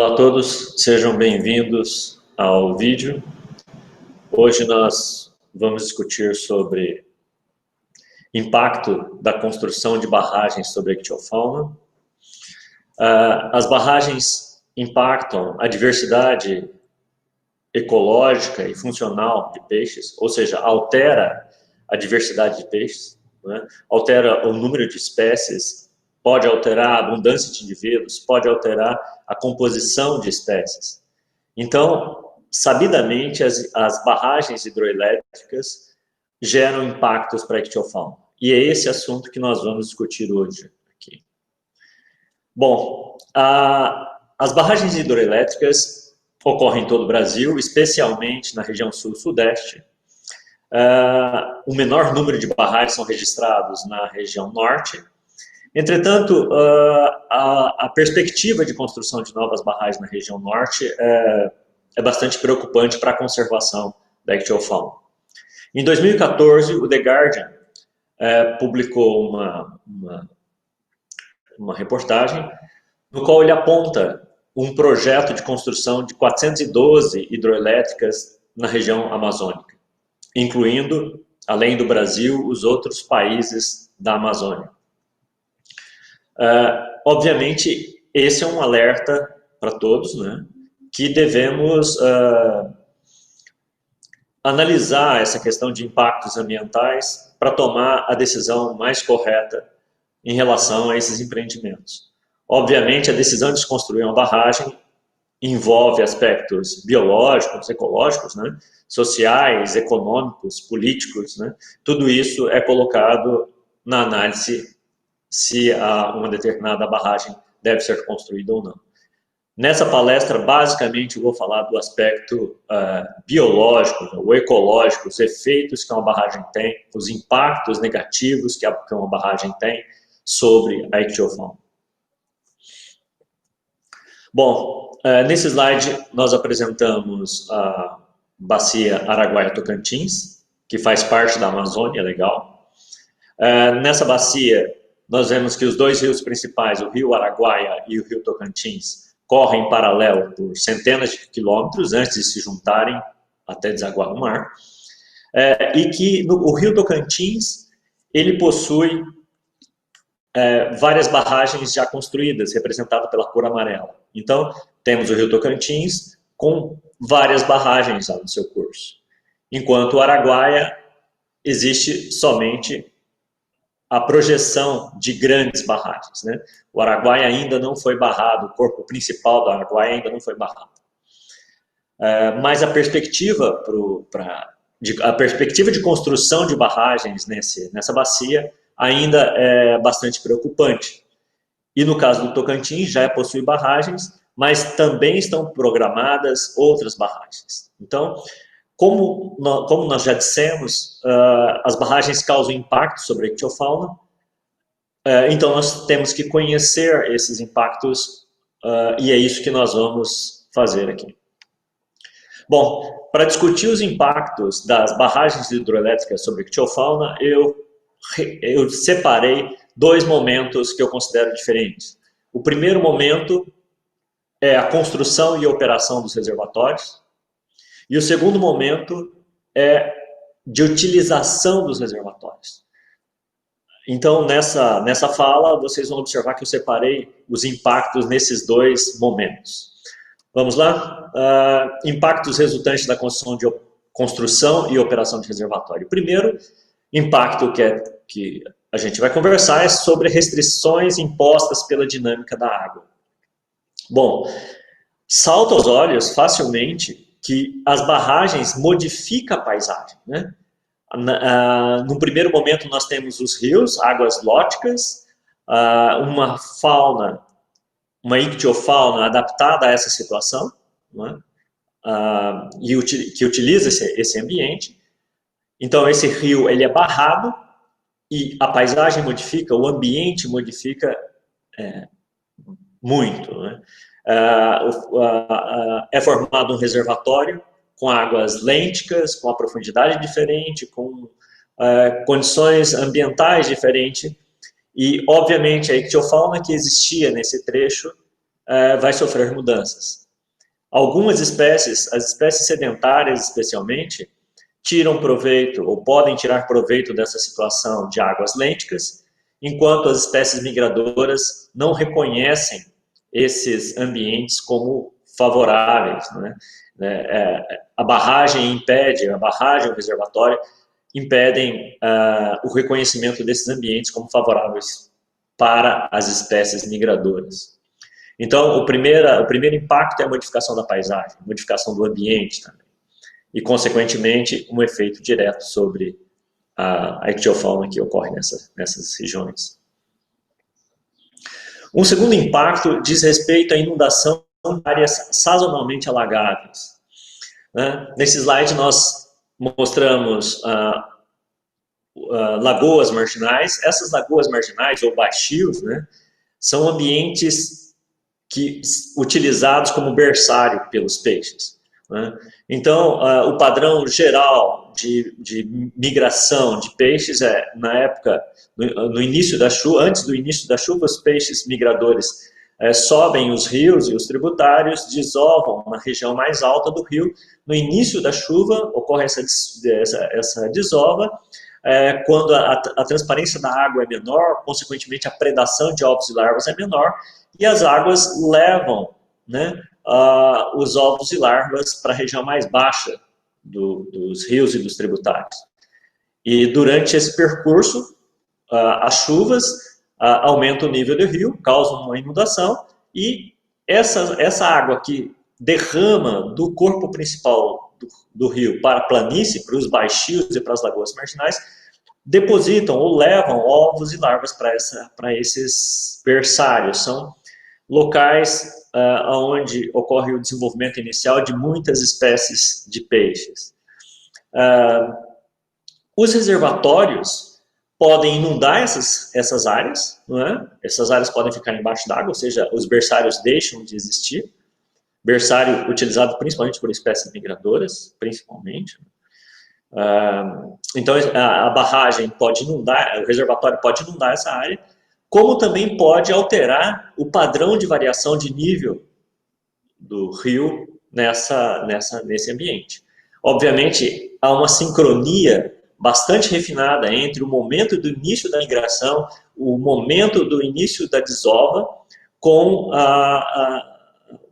Olá a todos, sejam bem-vindos ao vídeo. Hoje nós vamos discutir sobre impacto da construção de barragens sobre a ictiofauna. As barragens impactam a diversidade ecológica e funcional de peixes, ou seja, altera a diversidade de peixes, né? Altera o número de espécies, pode alterar a abundância de indivíduos, pode alterar a composição de espécies. Então, sabidamente, as barragens hidroelétricas geram impactos para a ictiofauna. E é esse assunto que nós vamos discutir hoje aqui. Bom, as barragens hidroelétricas ocorrem em todo o Brasil, especialmente na região sul-sudeste. O menor número de barragens são registrados na região norte. Entretanto, a perspectiva de construção de novas barragens na região norte é bastante preocupante para a conservação da ictiofauna. Em 2014, o The Guardian publicou uma reportagem no qual ele aponta um projeto de construção de 412 hidroelétricas na região amazônica, incluindo, além do Brasil, os outros países da Amazônia. Obviamente, esse é um alerta para todos, né, que devemos analisar essa questão de impactos ambientais para tomar a decisão mais correta em relação a esses empreendimentos. Obviamente, a decisão de se construir uma barragem envolve aspectos biológicos, ecológicos, né, sociais, econômicos, políticos, né, tudo isso é colocado na análise se uma determinada barragem deve ser construída ou não. Nessa palestra, basicamente, eu vou falar do aspecto biológico, o ecológico, os efeitos que uma barragem tem, os impactos negativos que uma barragem tem sobre a ictiofauna. Bom, nesse slide nós apresentamos a bacia Araguaia-Tocantins, que faz parte da Amazônia Legal. Nessa bacia, nós vemos que os dois rios principais, o rio Araguaia e o rio Tocantins, correm em paralelo por centenas de quilômetros antes de se juntarem até desaguar no mar. E que o rio Tocantins, ele possui várias barragens já construídas, representadas pela cor amarela. Então, temos o rio Tocantins com várias barragens lá no seu curso. Enquanto o Araguaia existe somente a projeção de grandes barragens, né? O Araguaia ainda não foi barrado, o corpo principal do Araguaia ainda não foi barrado. Mas a perspectiva de construção de barragens nessa bacia ainda é bastante preocupante. E no caso do Tocantins já possui barragens, mas também estão programadas outras barragens. Então, como nós já dissemos, as barragens causam impacto sobre a ictiofauna, então nós temos que conhecer esses impactos e é isso que nós vamos fazer aqui. Bom, para discutir os impactos das barragens hidroelétricas sobre a ictiofauna, eu separei dois momentos que eu considero diferentes. O primeiro momento é a construção e operação dos reservatórios, e o segundo momento é de utilização dos reservatórios. Então, nessa fala, vocês vão observar que eu separei os impactos nesses dois momentos. Vamos lá? Impactos resultantes da construção e operação de reservatório. O primeiro impacto que a gente vai conversar é sobre restrições impostas pela dinâmica da água. Bom, salta aos olhos facilmente que as barragens modificam a paisagem, né? No primeiro momento nós temos os rios, águas lóticas, uma fauna, uma ictiofauna adaptada a essa situação, né? Que utiliza esse ambiente. Então esse rio ele é barrado e a paisagem modifica, o ambiente modifica muito, né? É formado um reservatório com águas lênticas, com a profundidade diferente, com condições ambientais diferentes, e obviamente a ictiofauna que existia nesse trecho vai sofrer mudanças. Algumas espécies, as espécies sedentárias especialmente, tiram proveito ou podem tirar proveito dessa situação de águas lênticas, enquanto as espécies migradoras não reconhecem esses ambientes como favoráveis, né? A barragem impede, a barragem, o reservatório, impedem o reconhecimento desses ambientes como favoráveis para as espécies migradoras. Então, o primeiro impacto é a modificação da paisagem, a modificação do ambiente também. E, consequentemente, um efeito direto sobre a ictiofauna que ocorre nessas regiões. Um segundo impacto diz respeito à inundação de áreas sazonalmente alagáveis. Nesse slide nós mostramos lagoas marginais. Essas lagoas marginais, ou baixios, são ambientes utilizados como berçário pelos peixes. Então, o padrão geral de migração de peixes na época, no início da chuva, antes do início da chuva, os peixes migradores sobem os rios e os tributários, desovam na região mais alta do rio. No início da chuva, ocorre essa desova, quando a transparência da água é menor, consequentemente a predação de ovos e larvas é menor, e as águas levam os ovos e larvas para a região mais baixa dos rios e dos tributários. E durante esse percurso, as chuvas aumentam o nível do rio, causam uma inundação, e essa água que derrama do corpo principal do rio para a planície, para os baixios e para as lagoas marginais, depositam ou levam ovos e larvas para esses berçários. São locais onde ocorre o desenvolvimento inicial de muitas espécies de peixes. Os reservatórios podem inundar essas áreas, Essas áreas podem ficar embaixo d'água, ou seja, os berçários deixam de existir. Berçário utilizado principalmente por espécies migradoras, principalmente. Então, a barragem pode inundar, o reservatório pode inundar essa área, como também pode alterar o padrão de variação de nível do rio nesse ambiente. Obviamente, há uma sincronia bastante refinada entre o momento do início da migração, o momento do início da desova, com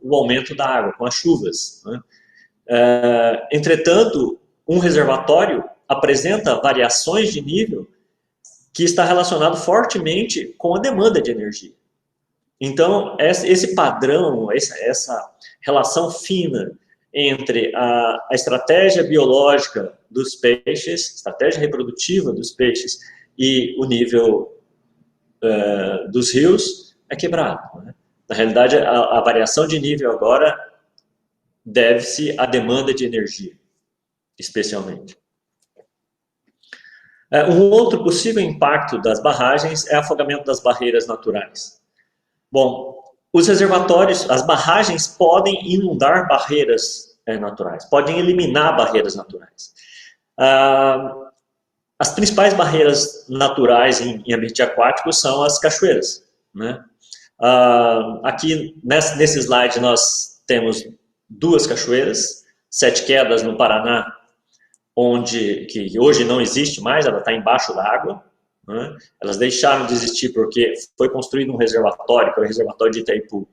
o aumento da água, com as chuvas. Entretanto, um reservatório apresenta variações de nível que está relacionado fortemente com a demanda de energia. Então, esse padrão, essa relação fina entre a estratégia biológica dos peixes, estratégia reprodutiva dos peixes e o nível dos rios é quebrado. Na realidade, a variação de nível agora deve-se à demanda de energia, especialmente. Um outro possível impacto das barragens é o afogamento das barreiras naturais. Bom, os reservatórios, as barragens podem inundar barreiras naturais, podem eliminar barreiras naturais. As principais barreiras naturais em ambiente aquático são as cachoeiras. Aqui, nesse slide, nós temos 2 cachoeiras, Sete Quedas, no Paraná, que hoje não existe mais, ela está embaixo da água. Elas deixaram de existir porque foi construído um reservatório, que é o reservatório de Itaipu,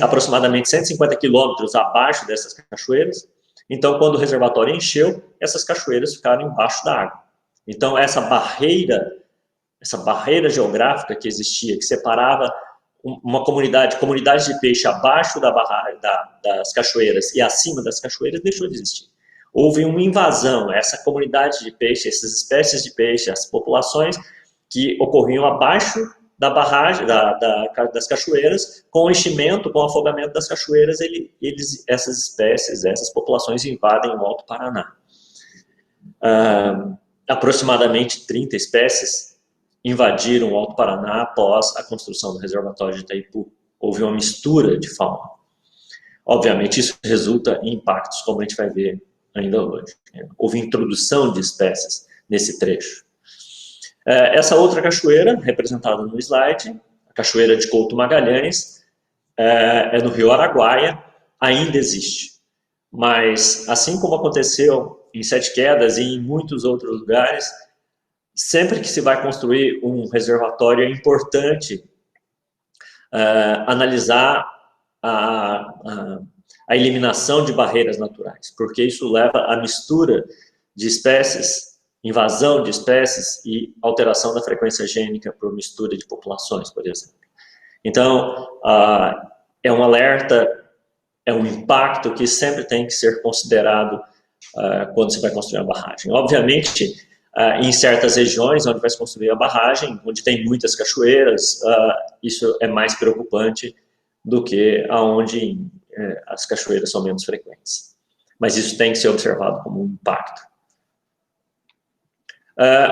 aproximadamente 150 quilômetros abaixo dessas cachoeiras. Então, quando o reservatório encheu, essas cachoeiras ficaram embaixo da água. Então, essa barreira geográfica que existia, que separava uma comunidade de peixe abaixo das cachoeiras e acima das cachoeiras, deixou de existir. Houve uma invasão, essa comunidade de peixe, essas espécies de peixe, as populações que ocorriam abaixo da barragem, das cachoeiras, com o enchimento, com o afogamento das cachoeiras, essas espécies, essas populações invadem o Alto Paraná. Aproximadamente 30 espécies invadiram o Alto Paraná após a construção do reservatório de Itaipu. Houve uma mistura de fauna. Obviamente, isso resulta em impactos, como a gente vai ver ainda hoje. Houve introdução de espécies nesse trecho. Essa outra cachoeira, representada no slide, a Cachoeira de Couto Magalhães, é no Rio Araguaia, ainda existe. Mas, assim como aconteceu em Sete Quedas e em muitos outros lugares, sempre que se vai construir um reservatório é importante analisar a eliminação de barreiras naturais, porque isso leva à mistura de espécies, invasão de espécies e alteração da frequência gênica por mistura de populações, por exemplo. Então, é um alerta, é um impacto que sempre tem que ser considerado quando se vai construir uma barragem. Obviamente, em certas regiões onde vai se construir a barragem, onde tem muitas cachoeiras, isso é mais preocupante do que onde as cachoeiras são menos frequentes. Mas isso tem que ser observado como um impacto.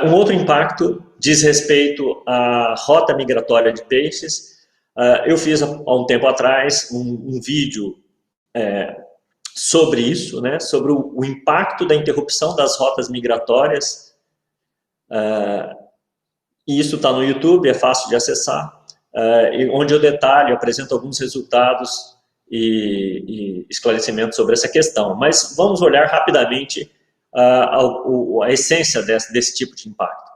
Um outro impacto diz respeito à rota migratória de peixes. Eu fiz há um tempo atrás um vídeo sobre isso, né, sobre o impacto da interrupção das rotas migratórias. E isso está no YouTube, é fácil de acessar, onde eu detalho, apresento alguns resultados e esclarecimentos sobre essa questão. Mas vamos olhar rapidamente a essência desse tipo de impacto.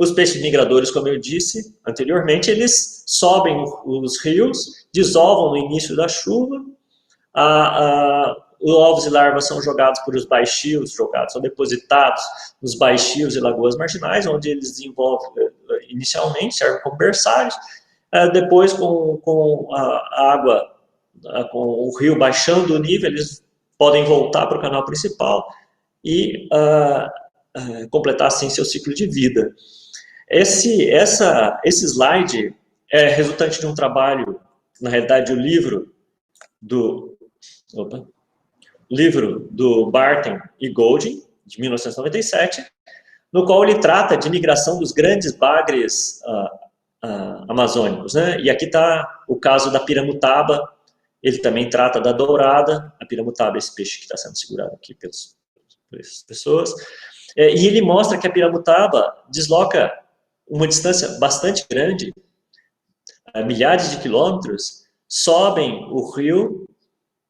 Os peixes migradores, como eu disse anteriormente, eles sobem os rios, desovam no início da chuva, os ovos e larvas são jogados por os baixios, são depositados nos baixios e lagoas marginais, onde eles desenvolvem inicialmente, servem como berçários. Depois, com a água, com o rio baixando o nível, eles podem voltar para o canal principal e completar assim seu ciclo de vida. Esse slide é resultante de um trabalho, na realidade, o livro do Barton e Golding, de 1997, no qual ele trata de migração dos grandes bagres amazônicos, né? E aqui está o caso da piramutaba. Ele também trata da dourada. A piramutaba é esse peixe que está sendo segurado aqui por essas pessoas. E ele mostra que a piramutaba desloca uma distância bastante grande, milhares de quilômetros, sobem o rio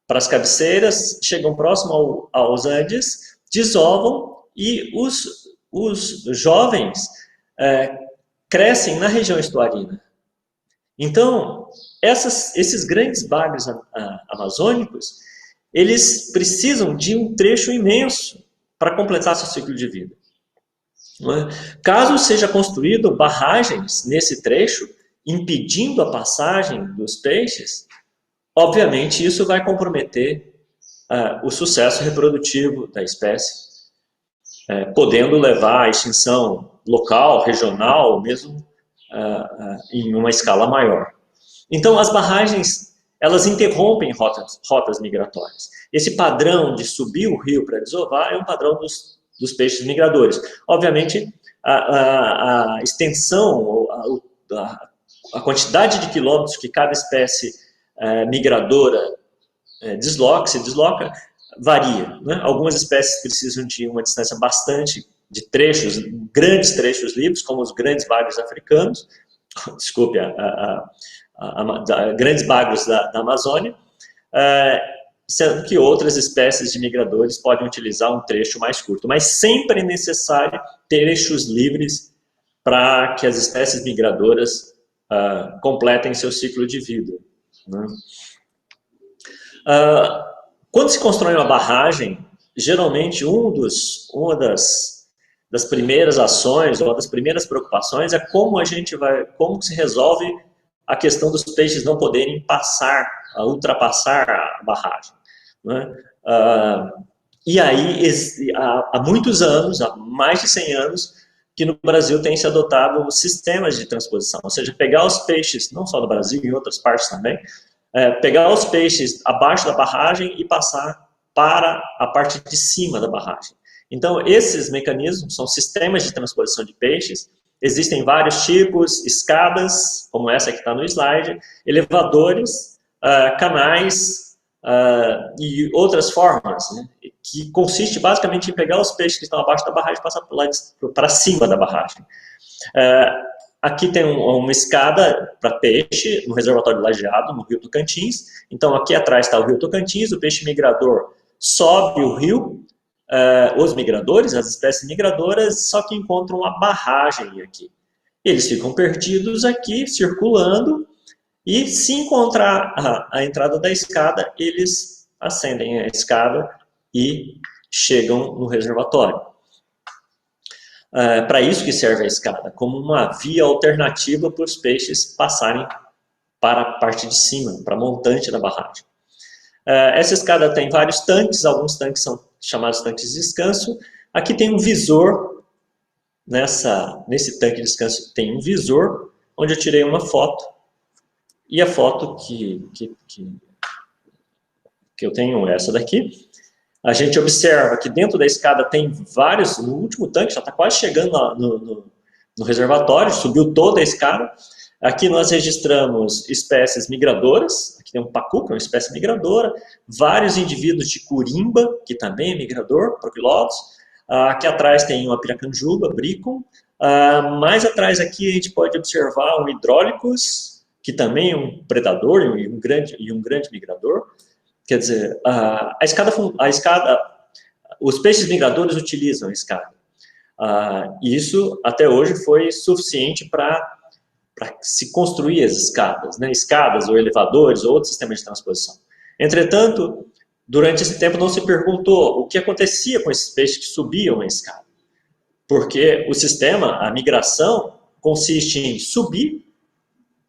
para as cabeceiras, chegam próximo aos Andes, desovam e os jovens crescem na região estuarina. Então, esses grandes bagres amazônicos, eles precisam de um trecho imenso para completar seu ciclo de vida. Não é? Caso seja construído barragens nesse trecho, impedindo a passagem dos peixes, obviamente isso vai comprometer o sucesso reprodutivo da espécie, podendo levar à extinção local, regional, mesmo em uma escala maior. Então, as barragens, elas interrompem rotas migratórias. Esse padrão de subir o rio para desovar é um padrão dos peixes migradores. Obviamente, a extensão, a quantidade de quilômetros que cada espécie migradora se desloca, varia. Né? Algumas espécies precisam de uma distância bastante de trechos, grandes trechos livres, como os grandes bagres africanos, desculpe, grandes bagres da Amazônia, sendo que outras espécies de migradores podem utilizar um trecho mais curto. Mas sempre é necessário trechos livres para que as espécies migradoras completem seu ciclo de vida. Né? Quando se constrói uma barragem, geralmente uma das primeiras ações, ou uma das primeiras preocupações é como se resolve a questão dos peixes não poderem ultrapassar a barragem. Né? E aí, há muitos anos, há mais de 100 anos, que no Brasil tem se adotado sistemas de transposição, ou seja, pegar os peixes, não só no Brasil, em outras partes também, pegar os peixes abaixo da barragem e passar para a parte de cima da barragem. Então, esses mecanismos são sistemas de transposição de peixes. Existem vários tipos, escadas, como essa que está no slide, elevadores, canais e outras formas, né, que consiste basicamente em pegar os peixes que estão abaixo da barragem e passar para cima da barragem. Aqui tem uma escada para peixe, no reservatório lajeado, no rio Tocantins. Então, aqui atrás está o rio Tocantins, o peixe migrador sobe o rio, os migradores, as espécies migradoras, só que encontram uma barragem aqui. Eles ficam perdidos aqui, circulando, e se encontrar a entrada da escada, eles ascendem a escada e chegam no reservatório. Para isso que serve a escada, como uma via alternativa para os peixes passarem para a parte de cima, para a montante da barragem. Essa escada tem vários tanques, alguns tanques são chamados tanques de descanso. Aqui tem um visor, nesse tanque de descanso tem um visor, onde eu tirei uma foto, e a foto que eu tenho é essa daqui. A gente observa que dentro da escada tem vários, no último tanque, já está quase chegando no reservatório, subiu toda a escada. Aqui nós registramos espécies migradoras, aqui tem um pacu, que é uma espécie migradora, vários indivíduos de curimba, que também é migrador, proquilotos. Aqui atrás tem uma piracanjuba, bricum. Mais atrás aqui a gente pode observar um hidrólicos, que também é um predador e um grande migrador. Quer dizer, os peixes migradores utilizam a escada. Isso, até hoje, foi suficiente para se construir as escadas, né? Escadas ou elevadores ou outros sistemas de transposição. Entretanto, durante esse tempo não se perguntou o que acontecia com esses peixes que subiam a escada. Porque o sistema, a migração, consiste em subir,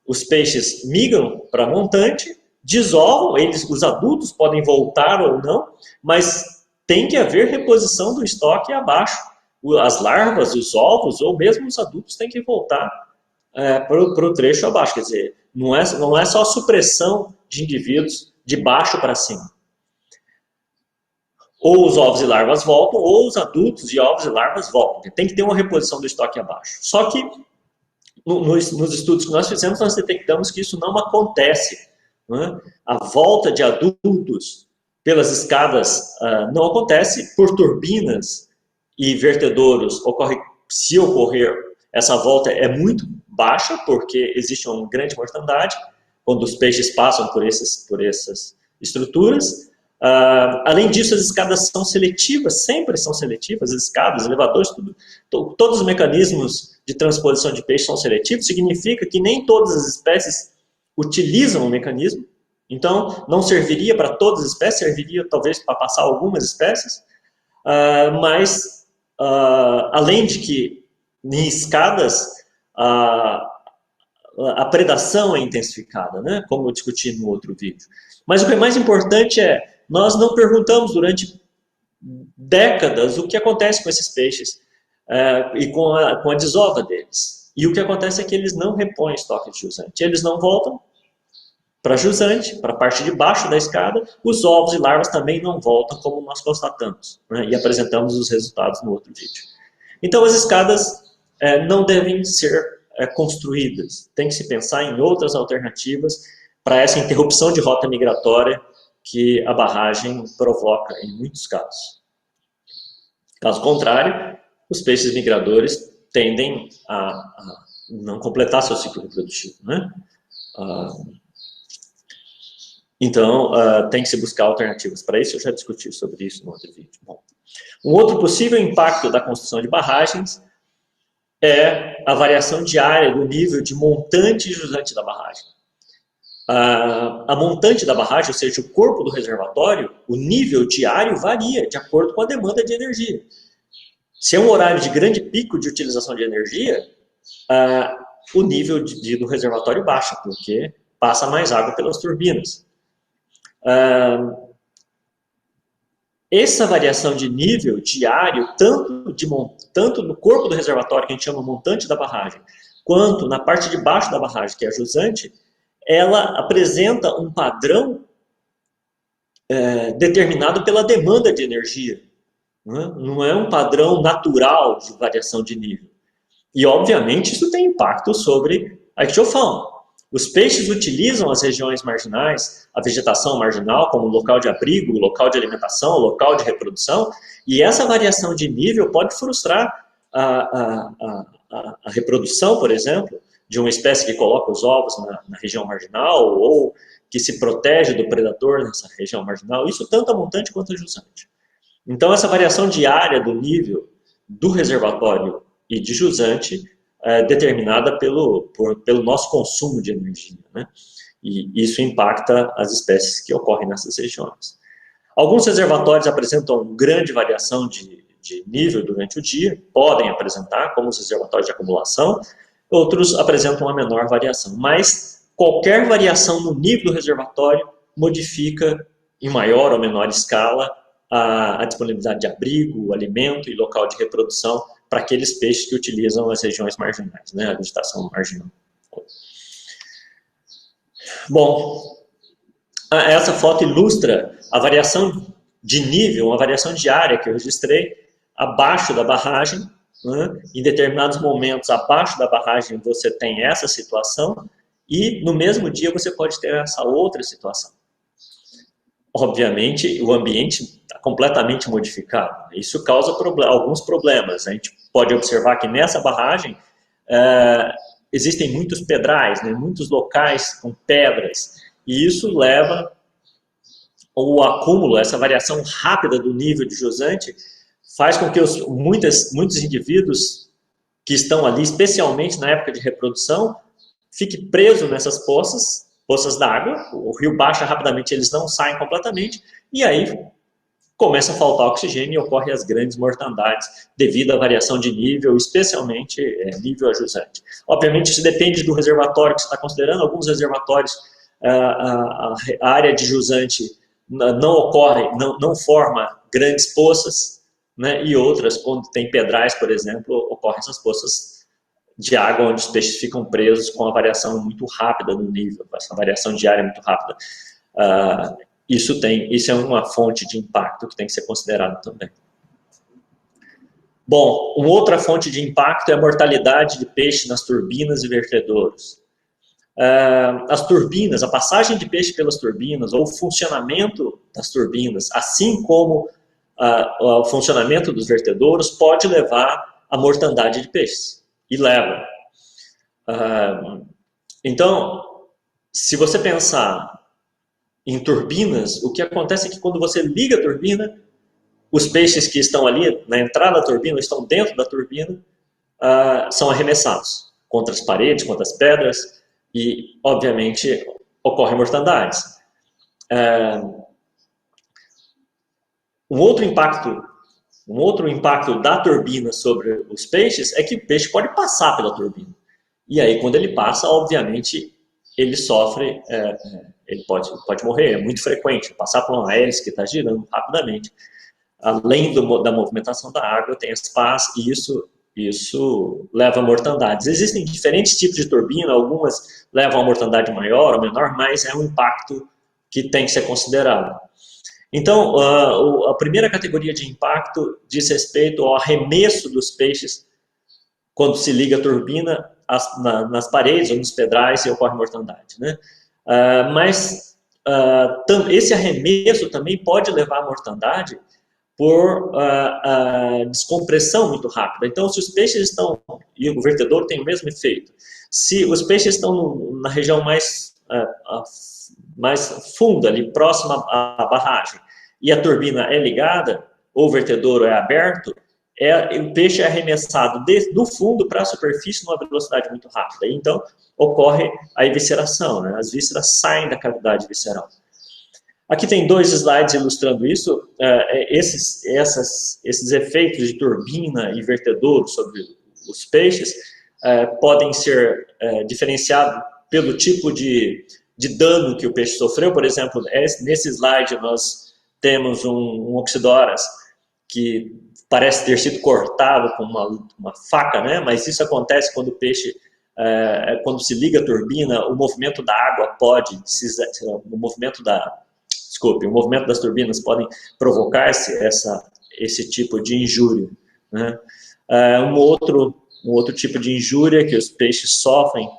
os peixes migram para a montante, desovam, os adultos podem voltar ou não, mas tem que haver reposição do estoque abaixo. As larvas, os ovos, ou mesmo os adultos têm que voltar para o trecho abaixo. Quer dizer, não é só supressão de indivíduos de baixo para cima. Ou os ovos e larvas voltam, ou os adultos de ovos e larvas voltam. Tem que ter uma reposição do estoque abaixo. Só que, nos estudos que nós fizemos, nós detectamos que isso não acontece. A volta de adultos pelas escadas não acontece por turbinas e vertedouros. Se ocorrer, essa volta é muito baixa, porque existe uma grande mortandade quando os peixes passam por essas estruturas. Além disso, as escadas são seletivas, sempre são seletivas, as escadas, elevadores, todos os mecanismos de transposição de peixe são seletivos, significa que nem todas as espécies utilizam o mecanismo, então não serviria para todas as espécies, serviria talvez para passar algumas espécies, mas além de que em escadas a predação é intensificada, né? Como eu discuti no outro vídeo. Mas o que é mais importante nós não perguntamos durante décadas o que acontece com esses peixes e com a desova deles. E o que acontece é que eles não repõem estoque de jusante. Eles não voltam para jusante, para a parte de baixo da escada. Os ovos e larvas também não voltam, como nós constatamos, né? E apresentamos os resultados no outro vídeo. Então, as escadas não devem ser construídas. Tem que se pensar em outras alternativas para essa interrupção de rota migratória que a barragem provoca em muitos casos. Caso contrário, os peixes migradores tendem a não completar seu ciclo reprodutivo, né? Então, tem que se buscar alternativas para isso. Eu já discuti sobre isso no outro vídeo. Bom, um outro possível impacto da construção de barragens é a variação diária do nível de montante e jusante da barragem. A montante da barragem, ou seja, o corpo do reservatório, o nível diário varia de acordo com a demanda de energia. Se é um horário de grande pico de utilização de energia, o nível do reservatório baixa, porque passa mais água pelas turbinas. Essa variação de nível diário, tanto no corpo do reservatório, que a gente chama montante da barragem, quanto na parte de baixo da barragem, que é a jusante, ela apresenta um padrão determinado pela demanda de energia. Não é um padrão natural de variação de nível. E, obviamente, isso tem impacto sobre a ictiofauna. Os peixes utilizam as regiões marginais, a vegetação marginal, como local de abrigo, local de alimentação, local de reprodução, e essa variação de nível pode frustrar a reprodução, por exemplo, de uma espécie que coloca os ovos na região marginal ou que se protege do predador nessa região marginal, isso tanto a montante quanto a jusante. Então, essa variação diária do nível do reservatório e de jusante é determinada pelo nosso consumo de energia, né? E isso impacta as espécies que ocorrem nessas regiões. Alguns reservatórios apresentam grande variação de nível durante o dia, podem apresentar, como os reservatórios de acumulação, outros apresentam uma menor variação, mas qualquer variação no nível do reservatório modifica, em maior ou menor escala, a disponibilidade de abrigo, alimento e local de reprodução para aqueles peixes que utilizam as regiões marginais, né, a vegetação marginal. Bom, essa foto ilustra a variação de nível, a variação de área que eu registrei abaixo da barragem, né? Em determinados momentos abaixo da barragem você tem essa situação e no mesmo dia você pode ter essa outra situação. Obviamente, o ambiente está completamente modificado. Isso causa alguns problemas. A gente pode observar que nessa barragem existem muitos pedrais, né? Muitos locais com pedras, e isso leva o acúmulo, essa variação rápida do nível de jusante, faz com que muitos indivíduos que estão ali, especialmente na época de reprodução, fiquem presos nessas poças d'água, o rio baixa rapidamente, eles não saem completamente, e aí começa a faltar oxigênio e ocorrem as grandes mortandades devido à variação de nível, especialmente nível a jusante. Obviamente isso depende do reservatório que você está considerando. Alguns reservatórios, a área de jusante não ocorre, não forma grandes poças, né? E outras, quando tem pedrais, por exemplo, ocorrem essas poças de água onde os peixes ficam presos com a variação muito rápida no nível, essa variação diária muito rápida. Isso é uma fonte de impacto que tem que ser considerado também. Bom, uma outra fonte de impacto é a mortalidade de peixe nas turbinas e vertedouros. As turbinas, a passagem de peixe pelas turbinas, ou o funcionamento das turbinas, assim como o funcionamento dos vertedouros, pode levar à mortandade de peixes. E leva. Então, se você pensar em turbinas, o que acontece é que quando você liga a turbina, os peixes que estão ali na entrada da turbina, estão dentro da turbina, são arremessados contra as paredes, contra as pedras, e, obviamente, ocorrem mortandades. Um outro impacto da turbina sobre os peixes é que o peixe pode passar pela turbina. E aí, quando ele passa, obviamente, ele sofre, ele pode morrer, é muito frequente. Passar por uma hélice que está girando rapidamente. Além da movimentação da água, tem espaço e isso leva a mortandades. Existem diferentes tipos de turbina, algumas levam a mortandade maior ou menor, mas é um impacto que tem que ser considerado. Então, a primeira categoria de impacto diz respeito ao arremesso dos peixes quando se liga a turbina nas paredes ou nos pedrais e ocorre mortandade, né? Mas esse arremesso também pode levar à mortandade por descompressão muito rápida. Então, se os peixes estão, e o vertedor tem o mesmo efeito, se os peixes estão na região mais funda, ali próxima à barragem, e a turbina é ligada, ou o vertedouro é aberto, o peixe é arremessado do fundo para a superfície numa velocidade muito rápida. E então, ocorre a evisceração, né? As vísceras saem da cavidade visceral. Aqui tem 2 slides ilustrando isso. Esses efeitos de turbina e vertedouro sobre os peixes podem ser diferenciados pelo tipo de dano que o peixe sofreu. Por exemplo, nesse slide nós temos um Oxydoras que parece ter sido cortado com uma faca, né? Mas isso acontece quando o peixe, quando se liga a turbina, o movimento da água o movimento das turbinas podem provocar esse tipo de injúria, né? Um outro tipo de injúria que os peixes sofrem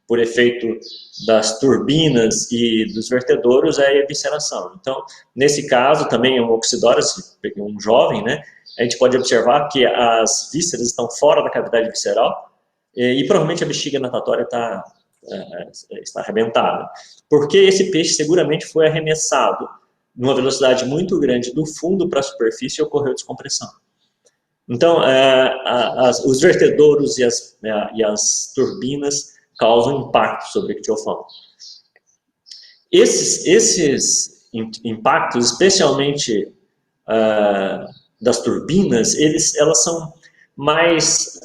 por efeito das turbinas e dos vertedouros é a evisceração. Então, nesse caso, também é um Oxydoras, um jovem, né? a gente pode observar que as vísceras estão fora da cavidade visceral e provavelmente a bexiga natatória está arrebentada. Porque esse peixe seguramente foi arremessado numa velocidade muito grande do fundo para a superfície e ocorreu descompressão. Então, os vertedouros e as turbinas causam impacto sobre o ictiofão. Esses impactos, especialmente das turbinas, elas são mais...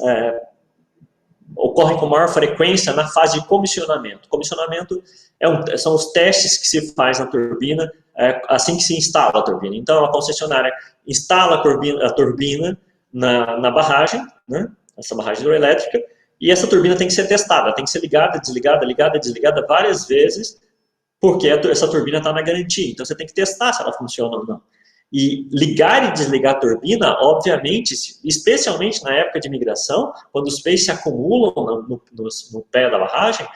ocorrem com maior frequência na fase de comissionamento. Comissionamento são os testes que se faz na turbina assim que se instala a turbina. Então, a concessionária instala a turbina na barragem, né, essa barragem hidroelétrica, e essa turbina tem que ser testada, tem que ser ligada, desligada, ligada, desligada várias vezes, porque essa turbina está na garantia. Então, você tem que testar se ela funciona ou não. E ligar e desligar a turbina, obviamente, especialmente na época de migração, quando os peixes se acumulam no pé da barragem,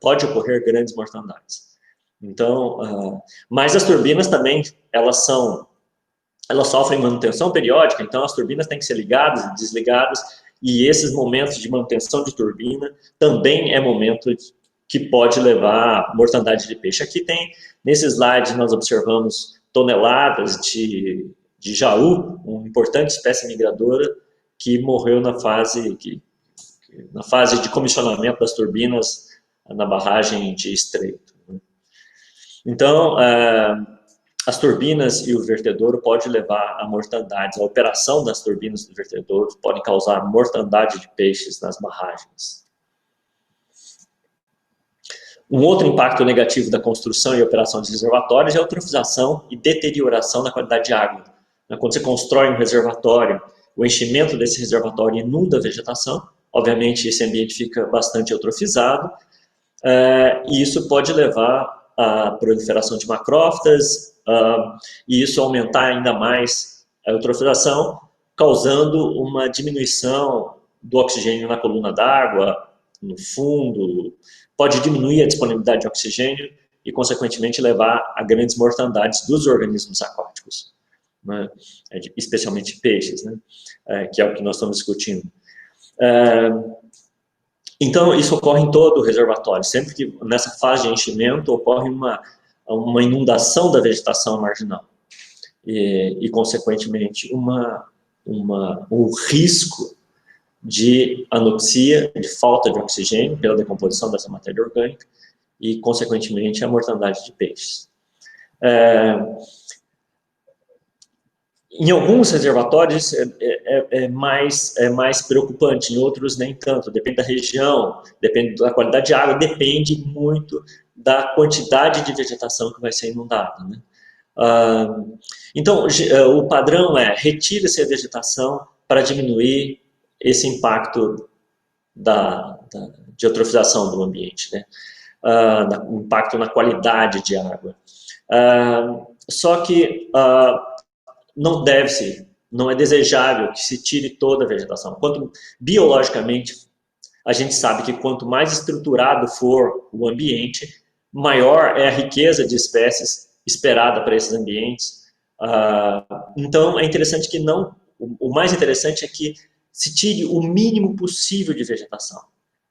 pode ocorrer grandes mortandades. Então, mas as turbinas também, elas sofrem manutenção periódica, então as turbinas têm que ser ligadas e desligadas, e esses momentos de manutenção de turbina também é momento que pode levar a mortandade de peixe. Aqui nesse slide nós observamos toneladas de jaú, uma importante espécie migradora, que morreu na fase de comissionamento das turbinas na barragem de Estreito. Então, as turbinas e o vertedouro podem levar a mortandades. A operação das turbinas e do vertedouro pode causar mortandade de peixes nas barragens. Um outro impacto negativo da construção e operação de reservatórios é a eutrofização e deterioração da qualidade de água. Quando você constrói um reservatório, o enchimento desse reservatório inunda a vegetação, obviamente esse ambiente fica bastante eutrofizado, e isso pode levar à proliferação de macrófitas, e isso aumentar ainda mais a eutrofização, causando uma diminuição do oxigênio na coluna d'água, no fundo, pode diminuir a disponibilidade de oxigênio e, consequentemente, levar a grandes mortandades dos organismos aquáticos, né? Especialmente peixes, né? Que é o que nós estamos discutindo. Então, isso ocorre em todo o reservatório. Sempre que nessa fase de enchimento ocorre uma inundação da vegetação marginal e consequentemente, um risco de anoxia, de falta de oxigênio pela decomposição dessa matéria orgânica e, consequentemente, a mortandade de peixes. Em alguns reservatórios é mais preocupante, em outros nem tanto, depende da região, depende da qualidade de água, depende muito da quantidade de vegetação que vai ser inundada, né? Então, o padrão retira-se a vegetação para diminuir esse impacto de eutrofização do ambiente, né? Impacto na qualidade de água. Só que não é desejável que se tire toda a vegetação. Biologicamente, a gente sabe que quanto mais estruturado for o ambiente, maior é a riqueza de espécies esperada para esses ambientes. Então, é interessante que o mais interessante é que se tire o mínimo possível de vegetação,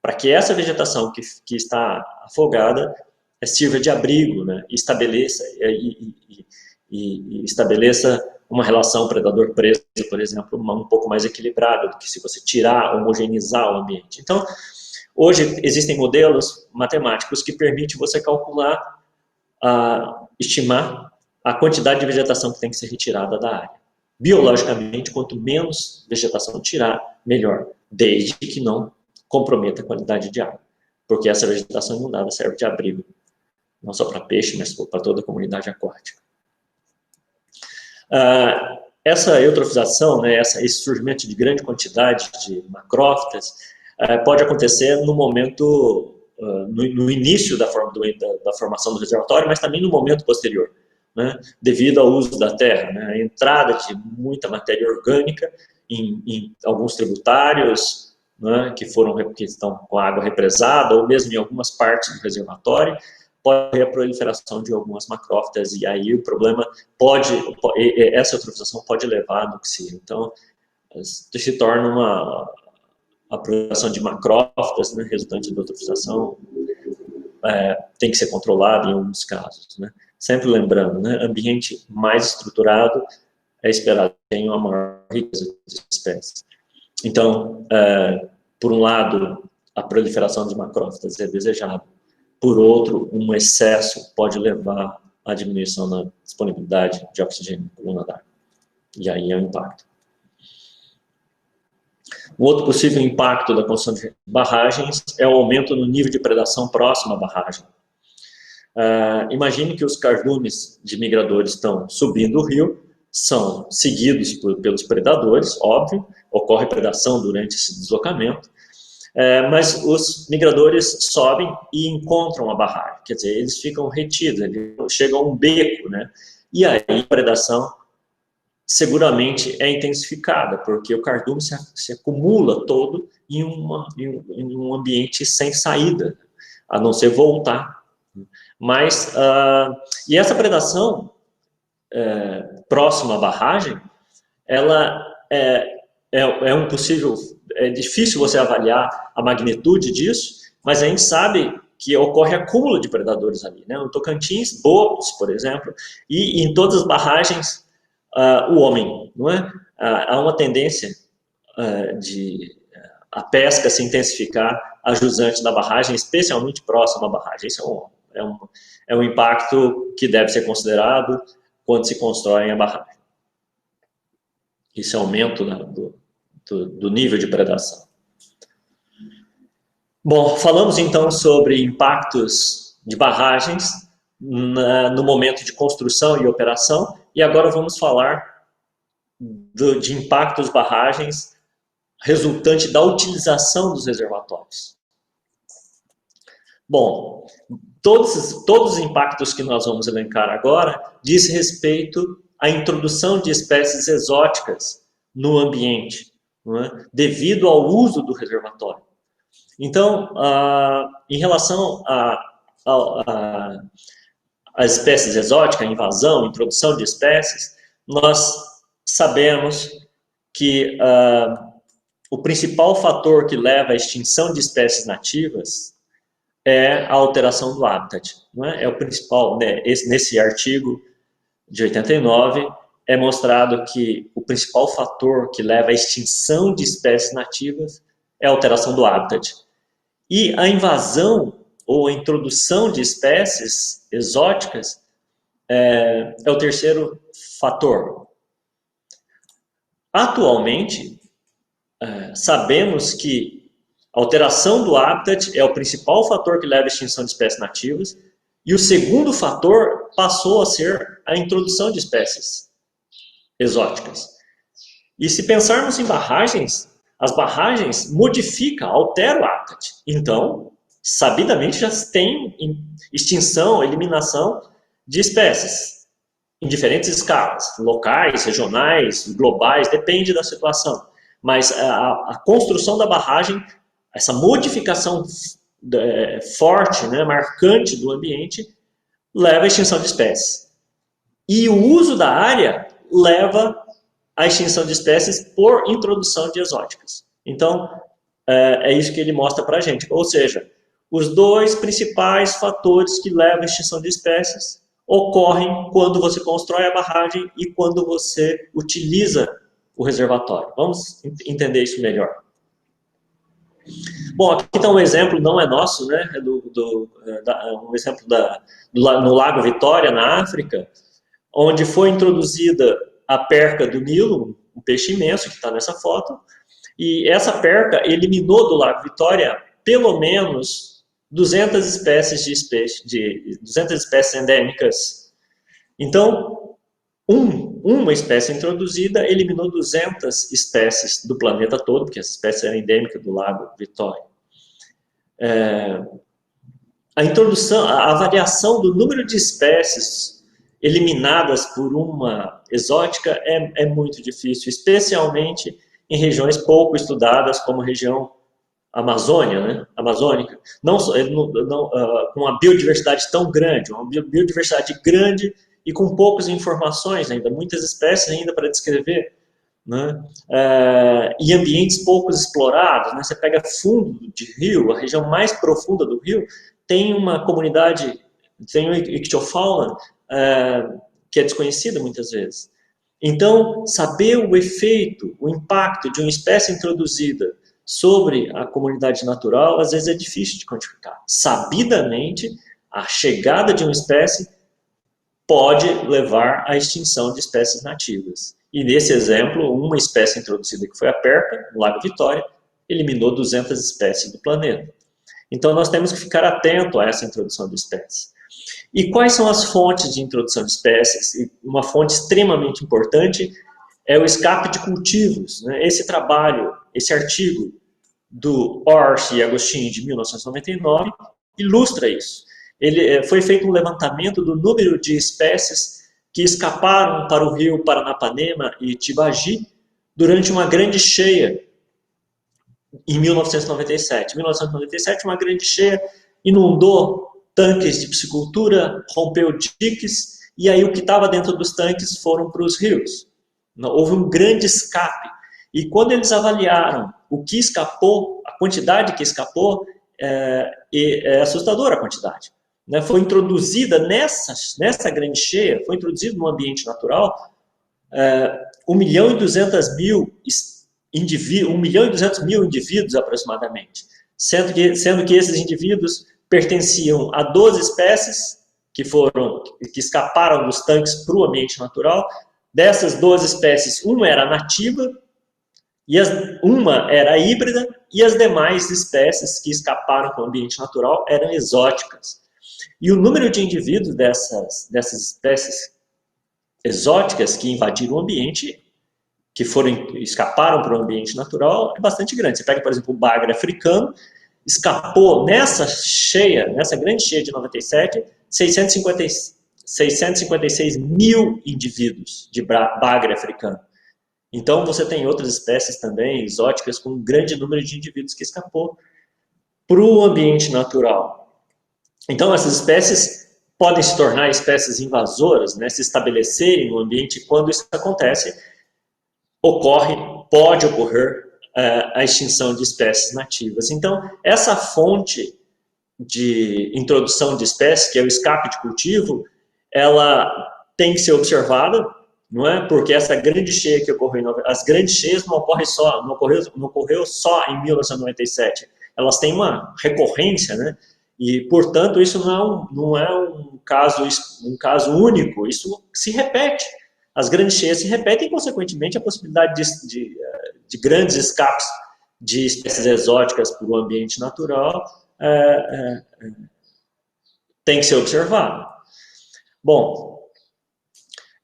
para que essa vegetação que está afogada sirva de abrigo, né, e estabeleça uma relação predador-presa, por exemplo, um pouco mais equilibrada do que se você homogeneizar o ambiente. Então, hoje existem modelos matemáticos que permitem você calcular, estimar a quantidade de vegetação que tem que ser retirada da área. Biologicamente, quanto menos vegetação tirar, melhor, desde que não comprometa a qualidade de água, porque essa vegetação inundada serve de abrigo, não só para peixe, mas para toda a comunidade aquática. Essa eutrofização, né, esse surgimento de grande quantidade de macrófitas, pode acontecer no momento, no início da formação do reservatório, mas também no momento posterior, né, devido ao uso da terra, né, a entrada de muita matéria orgânica em alguns tributários, né, que estão com a água represada, ou mesmo em algumas partes do reservatório, pode ter a proliferação de algumas macrófitas, e aí o problema essa eutrofização pode levar à anoxia. Então, se torna a proliferação de macrófitas, né, resultante da eutrofização, tem que ser controlada em alguns casos, né? Sempre lembrando, né, ambiente mais estruturado é esperado que tenha uma maior riqueza de espécies. Então, por um lado, a proliferação de macrófitas é desejada. Por outro, um excesso pode levar à diminuição na disponibilidade de oxigênio na coluna d'água. E aí é o impacto. Um outro possível impacto da construção de barragens é o aumento no nível de predação próximo à barragem. Imagine que os cardumes de migradores estão subindo o rio, são seguidos pelos predadores, óbvio, ocorre predação durante esse deslocamento, mas os migradores sobem e encontram a barragem, quer dizer, eles ficam retidos, eles chegam a um beco, né? E aí a predação seguramente é intensificada, porque o cardume se acumula todo em um ambiente sem saída, a não ser voltar. Mas, e essa predação próxima à barragem, ela um possível, é difícil você avaliar a magnitude disso, mas a gente sabe que ocorre acúmulo de predadores ali, né? No Tocantins, bocos, por exemplo, e em todas as barragens, o homem, não é? Há uma tendência de a pesca se intensificar a jusante da barragem, especialmente próximo à barragem. Isso é um impacto que deve ser considerado quando se constrói a barragem. Esse aumento do nível de predação. Bom, falamos então sobre impactos de barragens no momento de construção e operação, e agora vamos falar de impactos de barragens resultante da utilização dos reservatórios. Bom, todos os impactos que nós vamos elencar agora diz respeito à introdução de espécies exóticas no ambiente, não é? Devido ao uso do reservatório. Então, em relação às espécies exóticas, a invasão, a introdução de espécies, nós sabemos que o principal fator que leva à extinção de espécies nativas é a alteração do habitat. Não é? É o principal, né? Nesse artigo de 89, é mostrado que o principal fator que leva à extinção de espécies nativas é a alteração do habitat. E a invasão ou a introdução de espécies exóticas é o terceiro fator. Atualmente, sabemos que a alteração do habitat é o principal fator que leva à extinção de espécies nativas, e o segundo fator passou a ser a introdução de espécies exóticas. E se pensarmos em barragens, as barragens modificam, alteram o habitat. Então, sabidamente já tem extinção, eliminação de espécies em diferentes escalas, locais, regionais, globais, depende da situação. Mas a construção da barragem, essa modificação forte, né, marcante do ambiente, leva à extinção de espécies. E o uso da área leva à extinção de espécies por introdução de exóticas. Então, é isso que ele mostra para a gente. Ou seja, os dois principais fatores que levam à extinção de espécies ocorrem quando você constrói a barragem e quando você utiliza o reservatório. Vamos entender isso melhor. Bom, aqui está um exemplo, não é nosso, né? É um exemplo no Lago Vitória, na África, onde foi introduzida a perca do Nilo, um peixe imenso que está nessa foto, e essa perca eliminou do Lago Vitória pelo menos 200 espécies 200 espécies endêmicas. Então, uma espécie introduzida eliminou 200 espécies do planeta todo, porque essa espécie era endêmica do Lago Vitória. A introdução, a avaliação do número de espécies eliminadas por uma exótica é muito difícil, especialmente em regiões pouco estudadas, como a região Amazônia, né, amazônica, não, com uma biodiversidade tão grande, uma biodiversidade grande e com poucas informações ainda, muitas espécies ainda para descrever, né, e ambientes poucos explorados, né, você pega fundo de rio, a região mais profunda do rio, tem uma comunidade, tem uma ictiofauna que é desconhecida muitas vezes. Então, saber o efeito, o impacto de uma espécie introduzida sobre a comunidade natural, às vezes é difícil de quantificar. Sabidamente, a chegada de uma espécie pode levar à extinção de espécies nativas. E nesse exemplo, uma espécie introduzida que foi a perca, no Lago Vitória, eliminou 200 espécies do planeta. Então nós temos que ficar atento a essa introdução de espécies. E quais são as fontes de introdução de espécies? E uma fonte extremamente importante é o escape de cultivos, né? Esse trabalho, esse artigo do Orsi e Agostini de 1999 ilustra isso. Foi feito um levantamento do número de espécies que escaparam para o rio Paranapanema e Tibagi durante uma grande cheia em 1997. Em 1997, uma grande cheia inundou tanques de piscicultura, rompeu diques, e aí o que estava dentro dos tanques foram para os rios. Houve um grande escape. E quando eles avaliaram o que escapou, a quantidade que escapou, é assustadora a quantidade. Foi introduzida nessa grande cheia, foi introduzido no ambiente natural 1.200.000 indivíduos aproximadamente, sendo que esses indivíduos pertenciam a 12 espécies que escaparam dos tanques para o ambiente natural. Dessas 12 espécies, uma era nativa, uma era híbrida, e as demais espécies que escaparam para o ambiente natural eram exóticas. E o número de indivíduos dessas espécies exóticas que invadiram o ambiente, que escaparam para o ambiente natural, é bastante grande. Você pega, por exemplo, o bagre africano, escapou nessa grande cheia de 97, 656 mil indivíduos de bagre africano. Então você tem outras espécies também exóticas com um grande número de indivíduos que escapou para o ambiente natural. Então essas espécies podem se tornar espécies invasoras, né, se estabelecerem no ambiente, e quando isso acontece, pode ocorrer a extinção de espécies nativas. Então, essa fonte de introdução de espécies, que é o escape de cultivo, ela tem que ser observada, não é? Porque essa grande cheia que ocorreu, as grandes cheias não ocorreu só em 1997, elas têm uma recorrência, né? E, portanto, isso não é um caso único, isso se repete. As grandes cheias se repetem e, consequentemente, a possibilidade de grandes escapes de espécies exóticas para o ambiente natural tem que ser observado. Bom,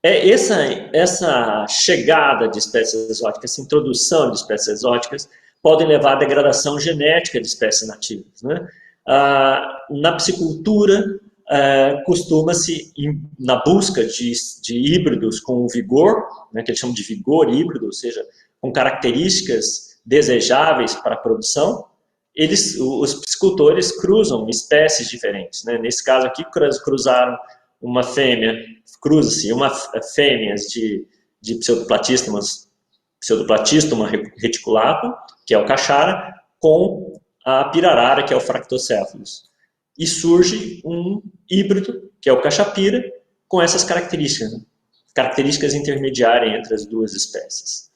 essa chegada de espécies exóticas, essa introdução de espécies exóticas, podem levar à degradação genética de espécies nativas, né? Na piscicultura, costuma-se, na busca de híbridos com vigor, né, que eles chamam de vigor híbrido, ou seja, com características desejáveis para a produção, os piscicultores cruzam espécies diferentes, né? Nesse caso aqui, cruzaram uma fêmea, cruza-se fêmeas de pseudoplatystoma reticulatum, que é o caxara, com a pirarara, que é o Fractocephalus. E surge um híbrido, que é o caxapira, com essas características, né? Características intermediárias entre as duas espécies.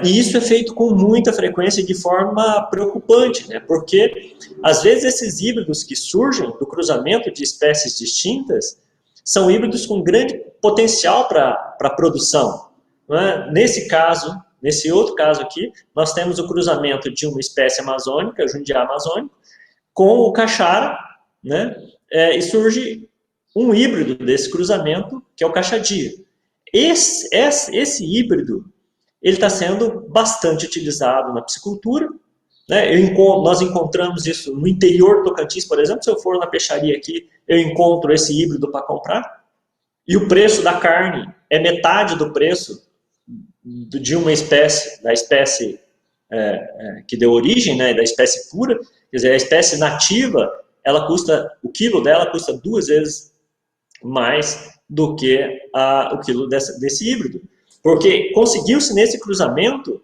E isso é feito com muita frequência e de forma preocupante, né? Porque, às vezes, esses híbridos que surgem do cruzamento de espécies distintas são híbridos com grande potencial para a produção, não é? Nesse outro caso aqui, nós temos o cruzamento de uma espécie amazônica, o jundiá amazônico, com o caxara, né? E surge um híbrido desse cruzamento, que é o caxadia. Esse híbrido, ele está sendo bastante utilizado na piscicultura, né? Nós encontramos isso no interior do Tocantins, por exemplo. Se eu for na peixaria aqui, eu encontro esse híbrido para comprar, e o preço da carne é metade do preço de uma espécie, da espécie que deu origem, né, da espécie pura, quer dizer, a espécie nativa, o quilo dela custa 2 vezes mais do que o quilo desse híbrido. Porque conseguiu-se nesse cruzamento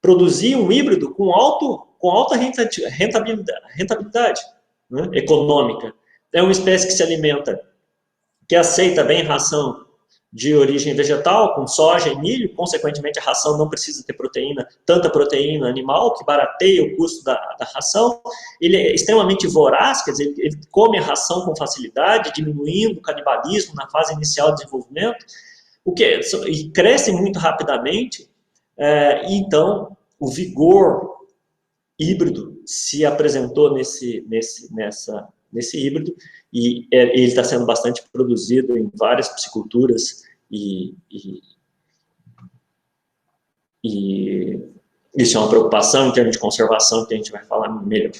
produzir um híbrido com alta rentabilidade, né, econômica. É uma espécie que se alimenta, que aceita bem ração de origem vegetal, com soja e milho, consequentemente a ração não precisa ter tanta proteína animal, que barateia o custo da ração. Ele é extremamente voraz, quer dizer, ele come a ração com facilidade, diminuindo o canibalismo na fase inicial de desenvolvimento, e cresce muito rapidamente, e então o vigor híbrido se apresentou nesse híbrido, e ele está sendo bastante produzido em várias pisciculturas, e isso é uma preocupação em termos de conservação, que a gente vai falar melhor.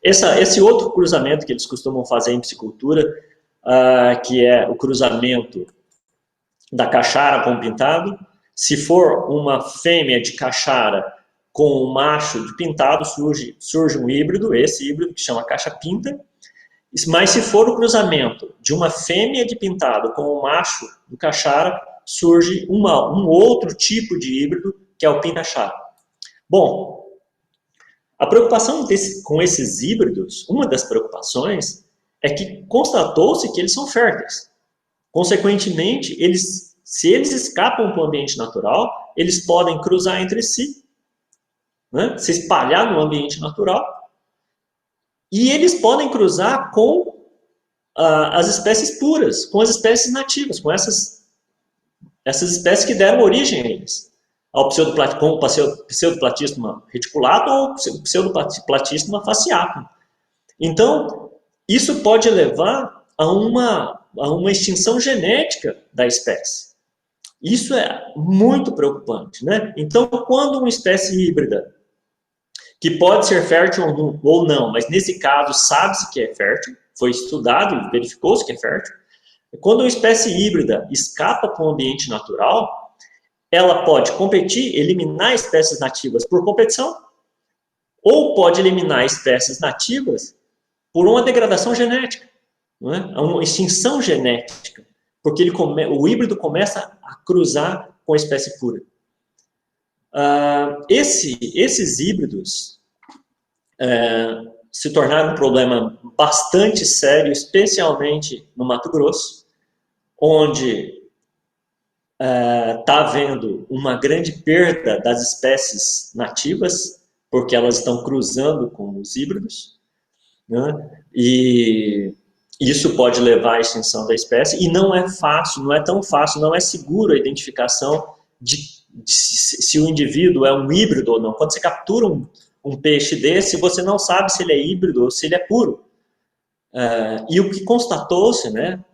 Esse outro cruzamento que eles costumam fazer em piscicultura, que é o cruzamento da caixara com o pintado. Se for uma fêmea de caixara com um macho de pintado, surge um híbrido, esse híbrido que chama caixa-pinta. Mas se for o cruzamento de uma fêmea de pintado com um macho do caixara, surge um outro tipo de híbrido, que é o pinta-caixara. Bom, a preocupação com esses híbridos, uma das preocupações, é que constatou-se que eles são férteis. Consequentemente, se eles escapam para o ambiente natural, eles podem cruzar entre si, né, se espalhar no ambiente natural, e eles podem cruzar com as espécies puras, com as espécies nativas, com essas espécies que deram origem a eles. Ao pseudoplatysma reticulado ou pseudoplatysma fasciatum. Então, isso pode levar a uma extinção genética da espécie. Isso é muito preocupante, né? Então, quando uma espécie híbrida, que pode ser fértil ou não, mas nesse caso sabe-se que é fértil, foi estudado e verificou-se que é fértil, quando uma espécie híbrida escapa para o ambiente natural, ela pode competir, eliminar espécies nativas por competição, ou pode eliminar espécies nativas por uma degradação genética, não é? Uma extinção genética, porque o híbrido começa a cruzar com a espécie pura. Esses híbridos se tornaram um problema bastante sério, especialmente no Mato Grosso, onde está havendo uma grande perda das espécies nativas, porque elas estão cruzando com os híbridos, né? E isso pode levar à extinção da espécie, e não é fácil, não é tão fácil, não é seguro a identificação de se o indivíduo é um híbrido ou não. Quando você captura um peixe desse, você não sabe se ele é híbrido ou se ele é puro. E o que constatou-se, né,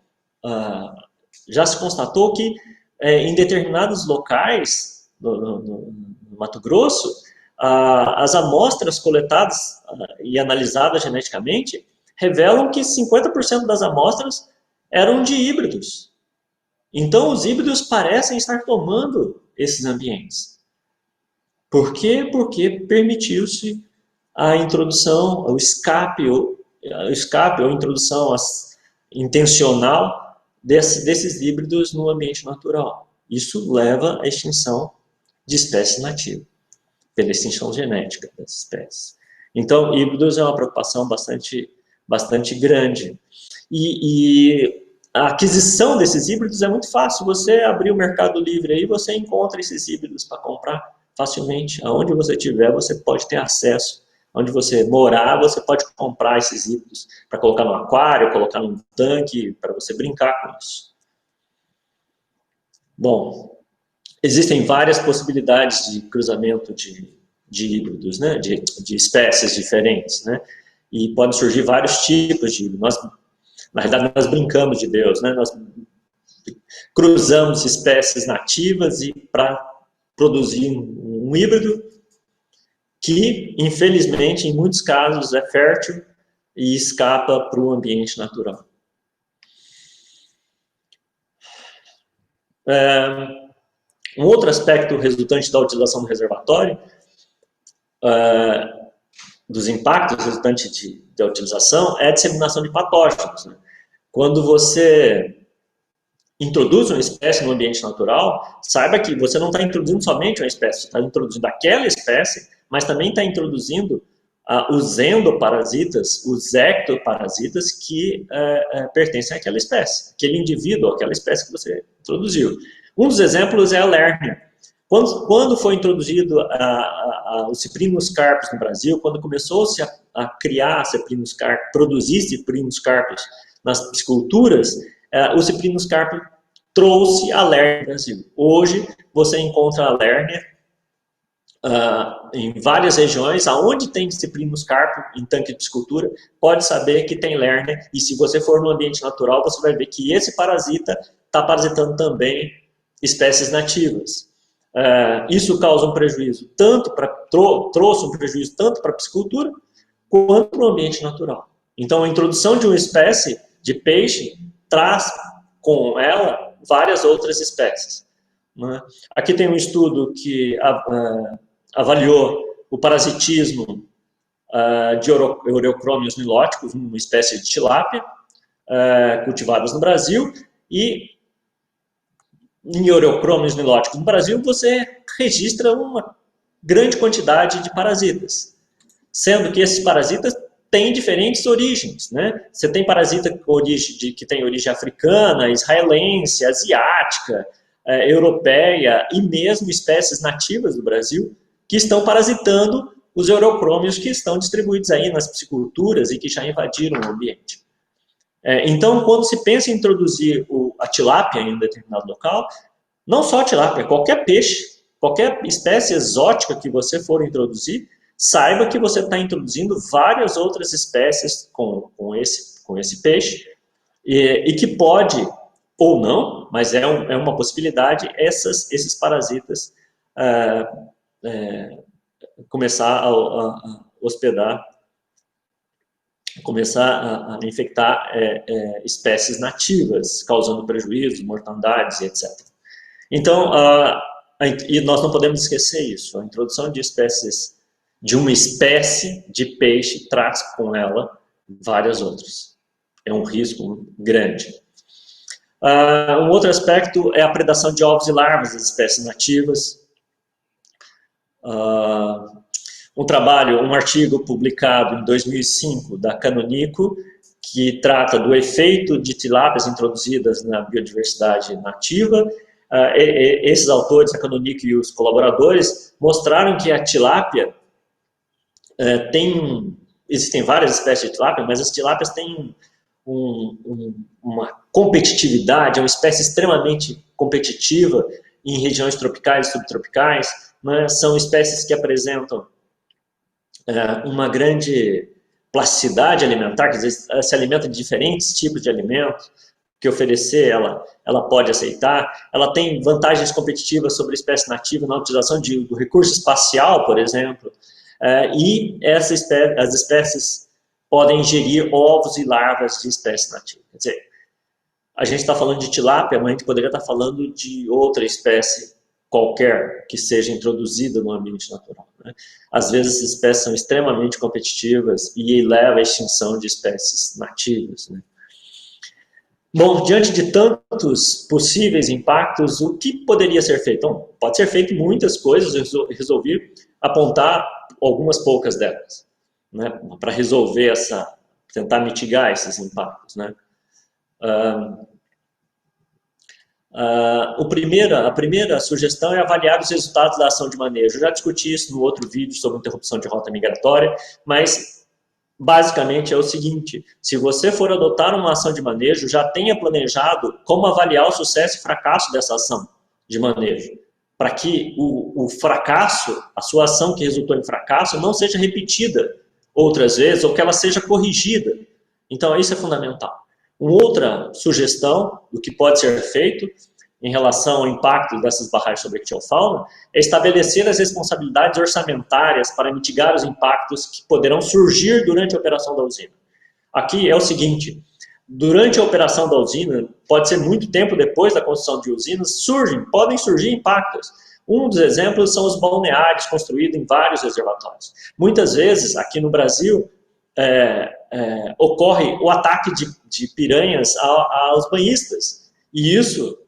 já se constatou que em determinados locais no Mato Grosso, as amostras coletadas e analisadas geneticamente revelam que 50% das amostras eram de híbridos. Então, os híbridos parecem estar tomando esses ambientes. Por quê? Porque permitiu-se a introdução, o escape ou introdução intencional desses híbridos no ambiente natural. Isso leva à extinção de espécies nativas, pela extinção genética das espécies. Então, híbridos é uma preocupação bastante grande. E a aquisição desses híbridos é muito fácil. Você abrir o Mercado Livre aí, você encontra esses híbridos para comprar facilmente. Aonde você estiver, você pode ter acesso. Onde você morar, você pode comprar esses híbridos para colocar no aquário, colocar num tanque, para você brincar com isso. Bom, existem várias possibilidades de cruzamento de híbridos, né? de espécies diferentes, né? E podem surgir vários tipos de híbridos. Na verdade, nós brincamos de Deus, né? Nós cruzamos espécies nativas para produzir um híbrido que, infelizmente, em muitos casos é fértil e escapa para o ambiente natural. Um outro aspecto resultante da utilização do reservatório dos impactos resultantes da utilização é a disseminação de patógenos, né? Quando você introduz uma espécie no ambiente natural, saiba que você não está introduzindo somente uma espécie, você está introduzindo aquela espécie, mas também está introduzindo os endoparasitas, os ectoparasitas que pertencem àquela espécie, aquele indivíduo, aquela espécie que você introduziu. Um dos exemplos é a lérnia. Quando foi introduzido o Cyprinus carpus no Brasil, quando começou-se a criar Cyprinus carpus, produzir Cyprinus carpus nas pisciculturas, o Cyprinus carpus trouxe a lérnia no Brasil. Hoje, você encontra a lérnia em várias regiões, aonde tem Cyprinus carpus em tanque de piscicultura, pode saber que tem lérnia, e se você for no ambiente natural, você vai ver que esse parasita está parasitando também espécies nativas. Isso causa um prejuízo, trouxe um prejuízo tanto para a piscicultura, quanto para o ambiente natural. Então, a introdução de uma espécie de peixe traz com ela várias outras espécies, né? Aqui tem um estudo que avaliou o parasitismo de Eureochromius niloticus, uma espécie de tilápia, cultivadas no Brasil, e em Eureochromius niloticus no Brasil você registra uma grande quantidade de parasitas, sendo que esses parasitas têm diferentes origens, né? Você tem parasita que tem origem africana, israelense, asiática, europeia e mesmo espécies nativas do Brasil que estão parasitando os Eureochromius que estão distribuídos aí nas pisciculturas e que já invadiram o ambiente. Então, quando se pensa em introduzir a tilápia em um determinado local, não só a tilápia, qualquer peixe, qualquer espécie exótica que você for introduzir, saiba que você está introduzindo várias outras espécies com esse peixe, e que pode, ou não, mas é uma possibilidade, esses parasitas começar a hospedar, começar a infectar espécies nativas, causando prejuízos, mortandades e etc. Então, e nós não podemos esquecer isso, a introdução de uma espécie de peixe traz com ela várias outras. É um risco grande. Um outro aspecto é a predação de ovos e larvas das espécies nativas. Um artigo publicado em 2005 da Canonico, que trata do efeito de tilápias introduzidas na biodiversidade nativa. Esses autores, a Canonico e os colaboradores, mostraram que a tilápia existem várias espécies de tilápia, mas as tilápias têm uma competitividade, é uma espécie extremamente competitiva em regiões tropicais e subtropicais, né? São espécies que apresentam uma grande plasticidade alimentar, quer dizer, ela se alimenta de diferentes tipos de alimentos, que oferecer ela pode aceitar, ela tem vantagens competitivas sobre a espécie nativa na utilização do recurso espacial, por exemplo, e as espécies podem ingerir ovos e larvas de espécie nativa. Quer dizer, a gente está falando de tilápia, mas a gente poderia estar falando de outra espécie qualquer que seja introduzida no ambiente natural, né? Às vezes essas espécies são extremamente competitivas e levam à extinção de espécies nativas, né? Bom, diante de tantos possíveis impactos, o que poderia ser feito? Então, pode ser feito muitas coisas, eu resolvi apontar algumas poucas delas, né, para resolver tentar mitigar esses impactos, né. A primeira sugestão é avaliar os resultados da ação de manejo. Eu já discuti isso no outro vídeo sobre interrupção de rota migratória, mas basicamente é o seguinte: se você for adotar uma ação de manejo, já tenha planejado como avaliar o sucesso e fracasso dessa ação de manejo, para que o fracasso, a sua ação que resultou em fracasso, não seja repetida outras vezes ou que ela seja corrigida. Então, isso é fundamental. Uma outra sugestão do que pode ser feito em relação ao impacto dessas barragens sobre a ictiofauna é estabelecer as responsabilidades orçamentárias para mitigar os impactos que poderão surgir durante a operação da usina. Aqui é o seguinte: durante a operação da usina, pode ser muito tempo depois da construção de usinas, podem surgir impactos. Um dos exemplos são os balneários construídos em vários reservatórios. Muitas vezes, aqui no Brasil, ocorre o ataque de piranhas aos banhistas. E isso,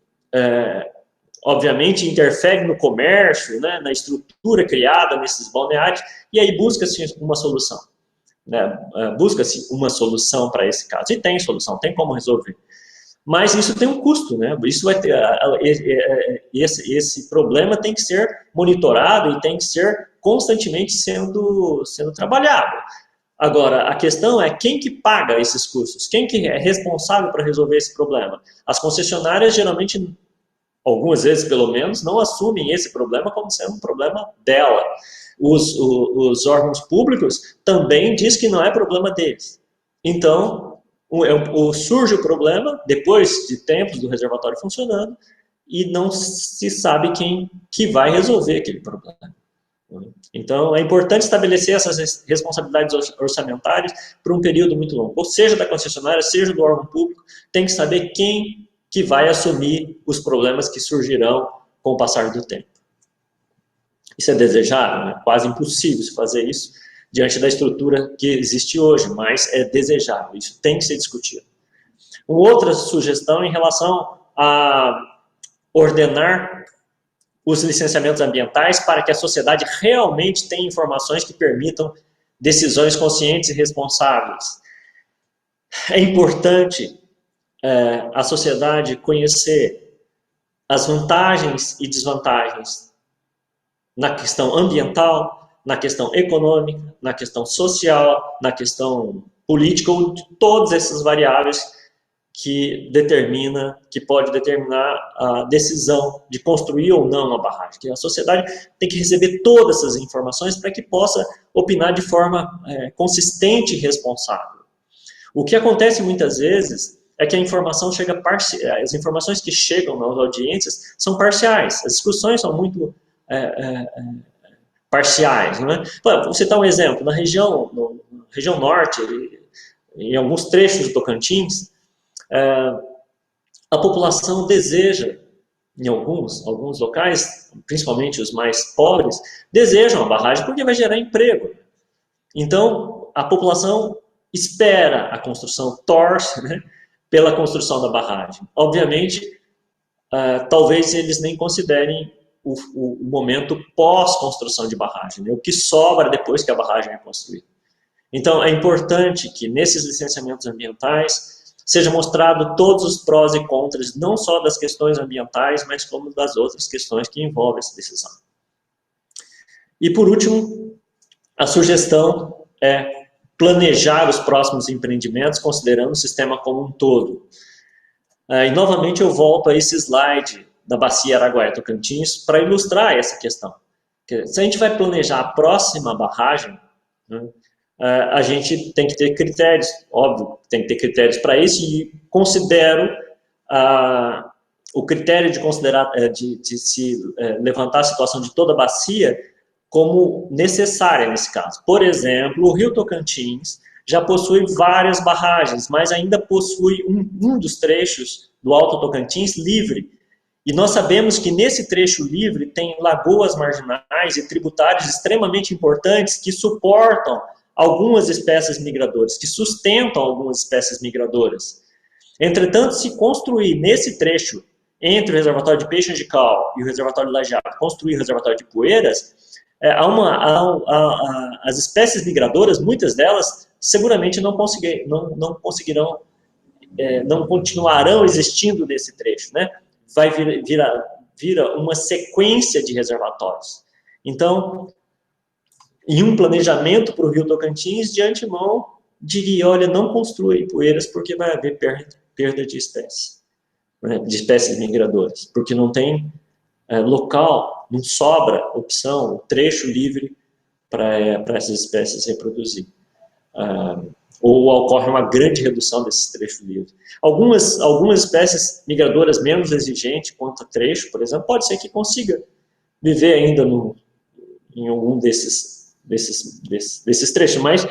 obviamente, interfere no comércio, né, na estrutura criada nesses balneários, e aí busca-se uma solução. Né? Busca-se uma solução para esse caso. E tem solução, tem como resolver. Mas isso tem um custo, né? Isso vai ter, esse problema tem que ser monitorado e tem que ser constantemente sendo trabalhado. Agora, a questão é quem que paga esses custos? Quem que é responsável para resolver esse problema? As concessionárias, geralmente, algumas vezes pelo menos, não assumem esse problema como sendo um problema dela. Os órgãos públicos também dizem que não é problema deles. Então, surge o problema, depois de tempos do reservatório funcionando, e não se sabe quem que vai resolver aquele problema. Então, é importante estabelecer essas responsabilidades orçamentárias por um período muito longo. Ou seja, da concessionária, seja do órgão público, tem que saber quem que vai assumir os problemas que surgirão com o passar do tempo. Isso é desejável, né? Quase impossível se fazer isso diante da estrutura que existe hoje, mas é desejável, isso tem que ser discutido. Uma outra sugestão em relação a ordenar os licenciamentos ambientais para que a sociedade realmente tenha informações que permitam decisões conscientes e responsáveis. É importante a sociedade conhecer as vantagens e desvantagens na questão ambiental, na questão econômica, na questão social, na questão política, ou de todas essas variáveis que pode determinar a decisão de construir ou não uma barragem. Que a sociedade tem que receber todas essas informações para que possa opinar de forma consistente e responsável. O que acontece muitas vezes é que a informação chega as informações que chegam nas audiências são parciais, as discussões são muito parciais. Não é? Vou citar um exemplo, na região norte, em alguns trechos do Tocantins, a população deseja, em alguns locais, principalmente os mais pobres, desejam a barragem porque vai gerar emprego. Então, a população espera a construção, torce, né, pela construção da barragem. Obviamente, talvez eles nem considerem o momento pós-construção de barragem, né, o que sobra depois que a barragem é construída. Então, é importante que nesses licenciamentos ambientais seja mostrado todos os prós e contras, não só das questões ambientais, mas como das outras questões que envolvem essa decisão. E, por último, a sugestão é planejar os próximos empreendimentos considerando o sistema como um todo. E, novamente, eu volto a esse slide da Bacia Araguaia-Tocantins para ilustrar essa questão. Se a gente vai planejar a próxima barragem, né, a gente tem que ter critérios, óbvio, tem que ter critérios para isso, e considero o critério de se levantar a situação de toda a bacia como necessária nesse caso. Por exemplo, o Rio Tocantins já possui várias barragens, mas ainda possui um dos trechos do Alto Tocantins livre. E nós sabemos que nesse trecho livre tem lagoas marginais e tributários extremamente importantes que suportam algumas espécies migradoras, que sustentam algumas espécies migradoras. Entretanto, se construir nesse trecho, entre o reservatório de Peixes de Cal e o reservatório de Lajeado, construir o reservatório de Poeiras, as espécies migradoras, muitas delas, seguramente não conseguirão, não continuarão existindo nesse trecho, né? Vai vira uma sequência de reservatórios. Então, em um planejamento para o Rio Tocantins, de antemão, diria, olha, não construa em Poeiras porque vai haver perda de espécies, né, de espécies migradoras, porque não tem local, não sobra opção, trecho livre para essas espécies reproduzir. Ou ocorre uma grande redução desses trechos livres. Algumas espécies migradoras menos exigentes quanto a trecho, por exemplo, pode ser que consiga viver ainda em algum desses trechos, mas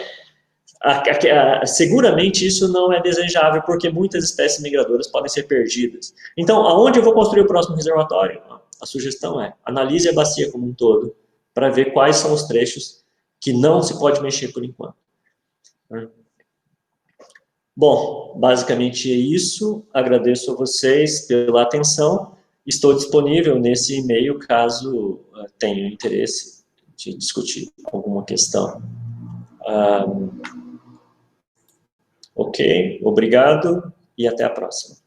seguramente isso não é desejável, porque muitas espécies migradoras podem ser perdidas. Então, aonde eu vou construir o próximo reservatório? A sugestão é, analise a bacia como um todo, para ver quais são os trechos que não se pode mexer por enquanto. Bom, basicamente é isso. Agradeço a vocês pela atenção. Estou disponível nesse e-mail caso tenham interesse de discutir alguma questão. Ok, obrigado e até a próxima.